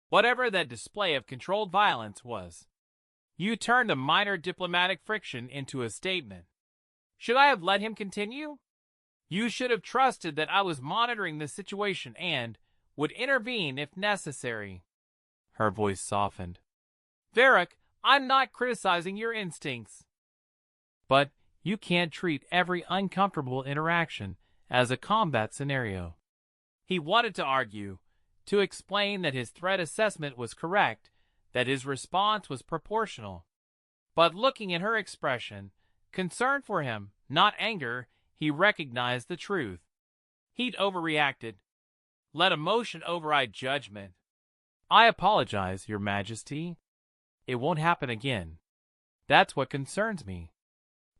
Whatever that display of controlled violence was. You turned a minor diplomatic friction into a statement. Should I have let him continue? You should have trusted that I was monitoring the situation and would intervene if necessary. Her voice softened. Varric, I'm not criticizing your instincts. But you can't treat every uncomfortable interaction as a combat scenario. He wanted to argue, to explain that his threat assessment was correct, that his response was proportional. But looking at her expression, concern for him, not anger, he recognized the truth. He'd overreacted. Let emotion override judgment. I apologize, Your Majesty. It won't happen again. That's what concerns me.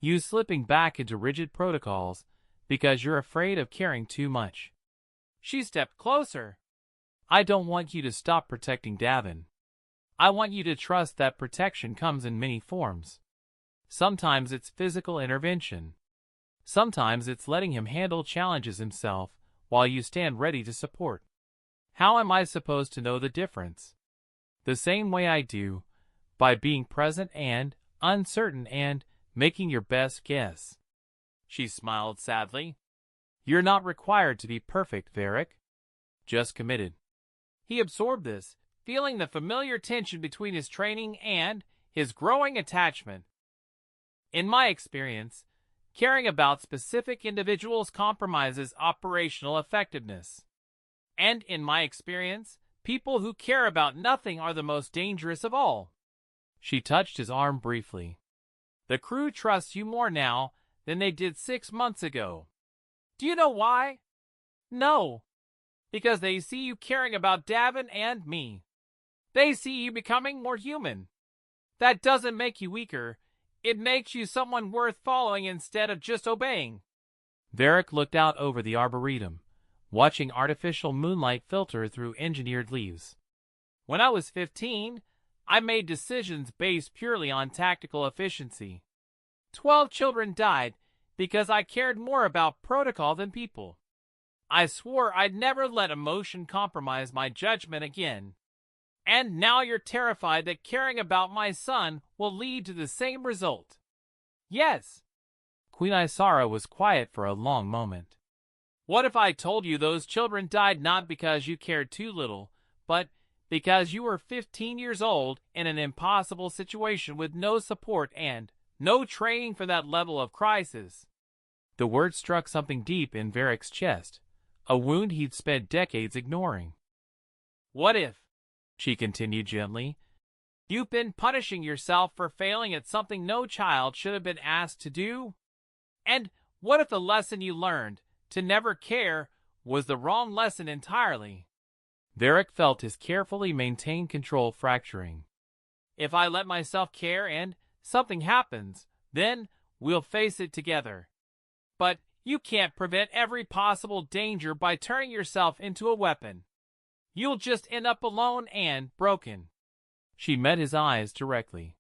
You slipping back into rigid protocols because you're afraid of caring too much. She stepped closer. I don't want you to stop protecting Davin. I want you to trust that protection comes in many forms. Sometimes it's physical intervention. Sometimes it's letting him handle challenges himself while you stand ready to support. How am I supposed to know the difference? The same way I do, by being present and uncertain and making your best guess. She smiled sadly. You're not required to be perfect, Varric. Just committed. He absorbed this, feeling the familiar tension between his training and his growing attachment. In my experience, caring about specific individuals compromises operational effectiveness. And in my experience, people who care about nothing are the most dangerous of all. She touched his arm briefly. The crew trusts you more now than they did 6 months ago. Do you know why? No. Because they see you caring about Davin and me. They see you becoming more human. That doesn't make you weaker. It makes you someone worth following instead of just obeying. Varric looked out over the arboretum, watching artificial moonlight filter through engineered leaves. When I was 15, I made decisions based purely on tactical efficiency. 12 children died because I cared more about protocol than people. I swore I'd never let emotion compromise my judgment again. And now you're terrified that caring about my son will lead to the same result. Yes. Queen Isara was quiet for a long moment. What if I told you those children died not because you cared too little, but because you were 15 years old in an impossible situation with no support and no training for that level of crisis? The word struck something deep in Varric's chest, a wound he'd spent decades ignoring. What if, she continued gently, you've been punishing yourself for failing at something no child should have been asked to do? And what if the lesson you learned, to never care, was the wrong lesson entirely? Varric felt his carefully maintained control fracturing. If I let myself care and something happens, then we'll face it together. But you can't prevent every possible danger by turning yourself into a weapon. You'll just end up alone and broken. She met his eyes directly.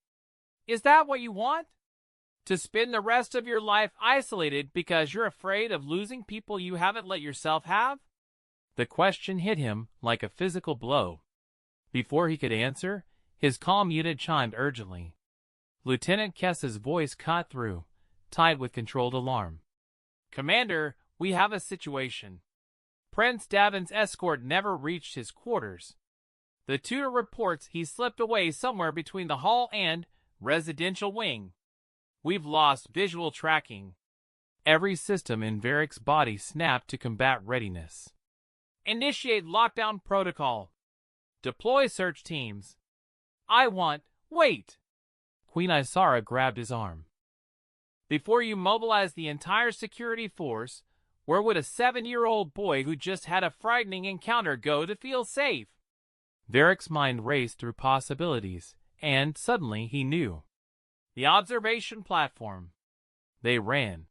Is that what you want? To spend the rest of your life isolated because you're afraid of losing people you haven't let yourself have? The question hit him like a physical blow. Before he could answer, his comm unit chimed urgently. Lieutenant Kess's voice cut through, tied with controlled alarm. Commander, we have a situation. Prince Davin's escort never reached his quarters. The tutor reports he slipped away somewhere between the hall and residential wing. We've lost visual tracking. Every system in Varric's body snapped to combat readiness. Initiate lockdown protocol. Deploy search teams. Wait! Queen Isara grabbed his arm. Before you mobilize the entire security force, Where would a 7-year-old boy who just had a frightening encounter go to feel safe? Varric's mind raced through possibilities, and suddenly he knew. The observation platform. They ran.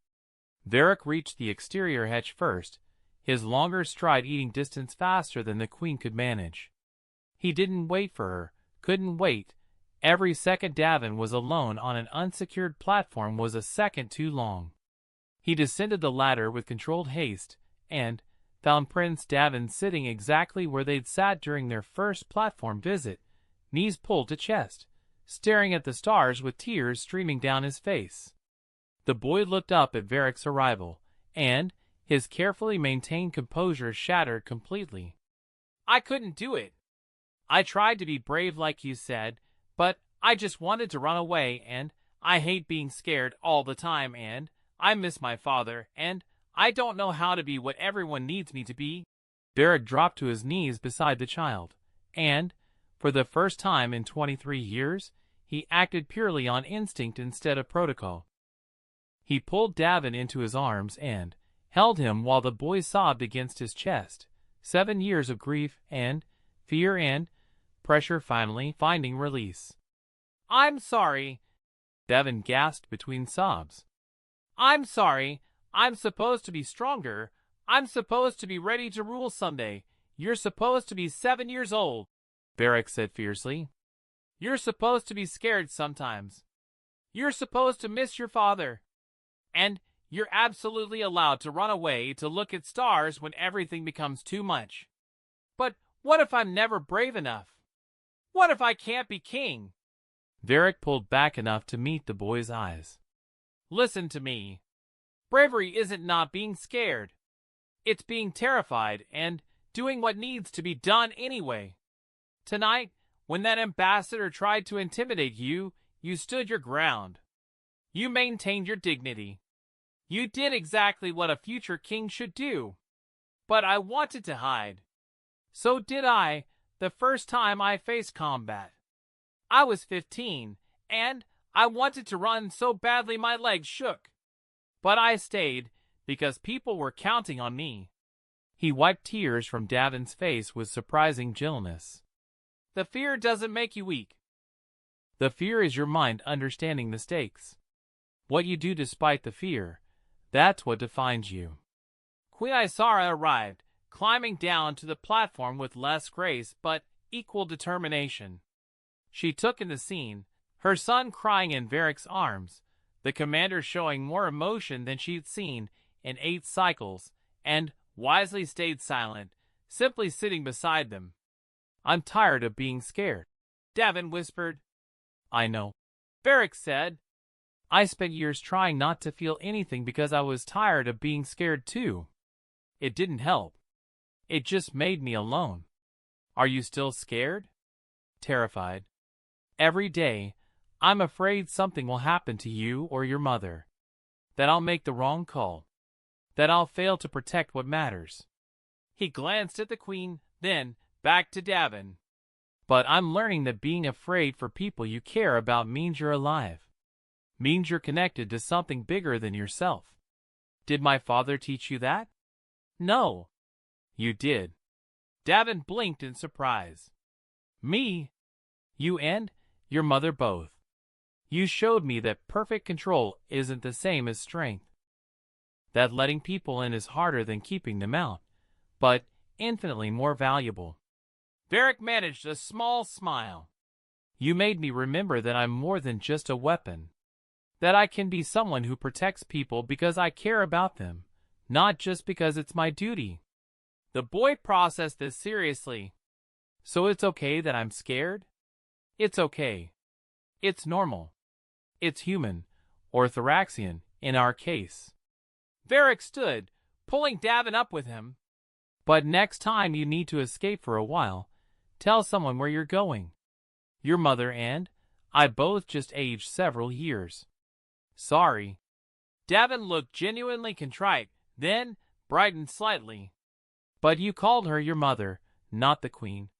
Varric reached the exterior hatch first, his longer stride eating distance faster than the Queen could manage. He didn't wait for her, couldn't wait. Every second Davin was alone on an unsecured platform was a second too long. He descended the ladder with controlled haste, and found Prince Davin sitting exactly where they'd sat during their first platform visit, knees pulled to chest, staring at the stars with tears streaming down his face. The boy looked up at Varric's arrival, and his carefully maintained composure shattered completely. I couldn't do it. I tried to be brave like you said, but I just wanted to run away, and I hate being scared all the time, and I miss my father, and I don't know how to be what everyone needs me to be. Varric dropped to his knees beside the child, and, for the first time in 23 years, he acted purely on instinct instead of protocol. He pulled Davin into his arms and held him while the boy sobbed against his chest. 7 years of grief and fear and pressure finally finding release. I'm sorry, Davin gasped between sobs. I'm sorry. I'm supposed to be stronger. I'm supposed to be ready to rule someday. You're supposed to be 7 years old, Varric said fiercely. You're supposed to be scared sometimes. You're supposed to miss your father. And you're absolutely allowed to run away to look at stars when everything becomes too much. But what if I'm never brave enough? What if I can't be king? Varric pulled back enough to meet the boy's eyes. Listen to me. Bravery isn't not being scared. It's being terrified and doing what needs to be done anyway. Tonight, when that ambassador tried to intimidate you, you stood your ground. You maintained your dignity. You did exactly what a future king should do. But I wanted to hide. So did I, the first time I faced combat. I was 15, and I wanted to run so badly my legs shook. But I stayed, because people were counting on me. He wiped tears from Davin's face with surprising gentleness. The fear doesn't make you weak. The fear is your mind understanding the stakes. What you do despite the fear, that's what defines you. Queen Isara arrived, climbing down to the platform with less grace but equal determination. She took in the scene, her son crying in Varric's arms, the commander showing more emotion than she'd seen in 8 cycles, and wisely stayed silent, simply sitting beside them. I'm tired of being scared, Davin whispered. I know, Varric said. I spent years trying not to feel anything because I was tired of being scared too. It didn't help. It just made me alone. Are you still scared? Terrified. Every day, I'm afraid something will happen to you or your mother. That I'll make the wrong call. That I'll fail to protect what matters. He glanced at the Queen, then back to Davin. But I'm learning that being afraid for people you care about means you're alive. Means you're connected to something bigger than yourself. Did my father teach you that? No. You did. Davin blinked in surprise. Me? You and your mother both. You showed me that perfect control isn't the same as strength. That letting people in is harder than keeping them out, but infinitely more valuable. Varric managed a small smile. You made me remember that I'm more than just a weapon. That I can be someone who protects people because I care about them, not just because it's my duty. The boy processed this seriously. So it's okay that I'm scared? It's okay. It's normal. It's human, or Thoraxian, in our case. Varric stood, pulling Davin up with him. But next time you need to escape for a while, tell someone where you're going. Your mother and I both just aged several years. Sorry. Davin looked genuinely contrite, then brightened slightly. But you called her your mother, not the Queen.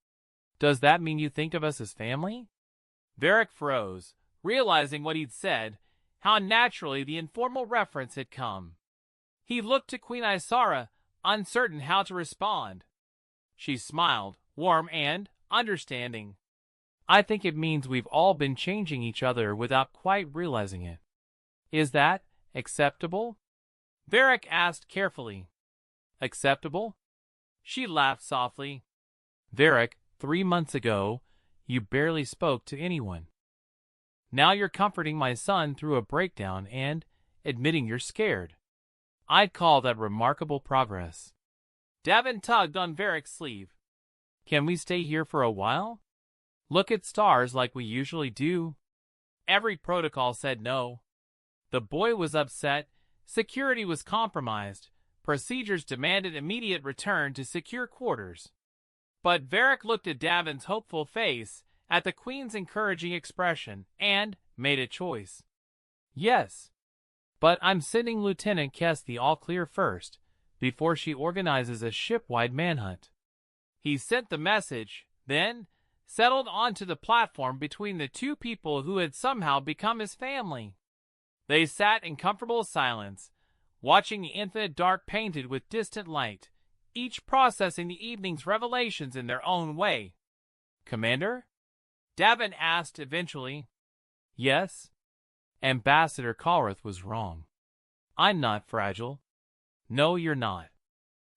Does that mean you think of us as family? Varric froze, realizing what he'd said, how naturally the informal reference had come. He looked to Queen Isara, uncertain how to respond. She smiled, warm and understanding. I think it means we've all been changing each other without quite realizing it. Is that acceptable? Varric asked carefully. Acceptable? She laughed softly. Varric, 3 months ago, you barely spoke to anyone. Now you're comforting my son through a breakdown and admitting you're scared. I'd call that remarkable progress. Davin tugged on Varric's sleeve. Can we stay here for a while? Look at stars like we usually do? Every protocol said no. The boy was upset. Security was compromised. Procedures demanded immediate return to secure quarters. But Varric looked at Davin's hopeful face, at the Queen's encouraging expression, and made a choice. Yes. But I'm sending Lieutenant Kess the all-clear first, before she organizes a ship-wide manhunt. He sent the message, then settled onto the platform between the two people who had somehow become his family. They sat in comfortable silence, watching the infinite dark painted with distant light, each processing the evening's revelations in their own way. Commander? Davin asked eventually. Yes. Ambassador Kalrith was wrong. I'm not fragile. No, you're not.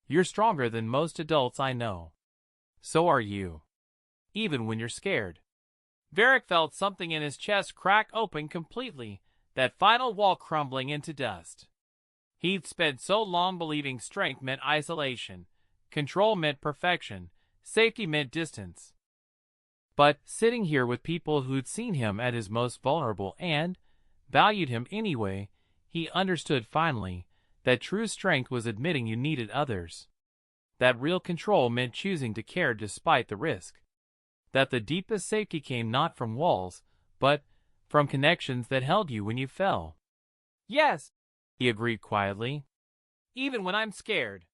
You're stronger than most adults I know. So are you. Even when you're scared. Varric felt something in his chest crack open completely, that final wall crumbling into dust. He'd spent so long believing strength meant isolation, control meant perfection, safety meant distance. But sitting here with people who'd seen him at his most vulnerable and valued him anyway, he understood finally that true strength was admitting you needed others. That real control meant choosing to care despite the risk. That the deepest safety came not from walls, but from connections that held you when you fell. Yes, he agreed quietly. Even when I'm scared.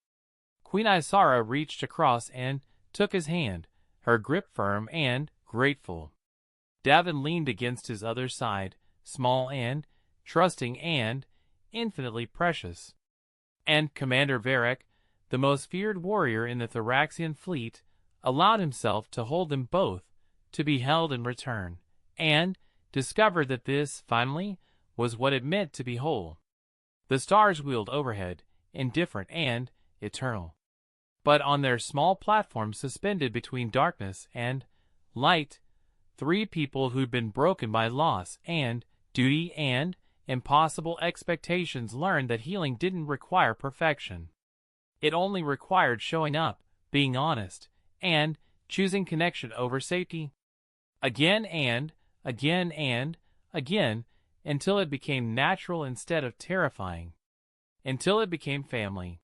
Queen Isara reached across and took his hand, her grip firm and grateful. Davin leaned against his other side, small and trusting and infinitely precious. And Commander Varric, the most feared warrior in the Thraxian fleet, allowed himself to hold them both, to be held in return, and discovered that this, finally, was what it meant to be whole. The stars wheeled overhead, indifferent and eternal. But on their small platform suspended between darkness and light, 3 people who'd been broken by loss and duty and impossible expectations learned that healing didn't require perfection. It only required showing up, being honest, and choosing connection over safety. Again and again and again, until it became natural instead of terrifying. Until it became family.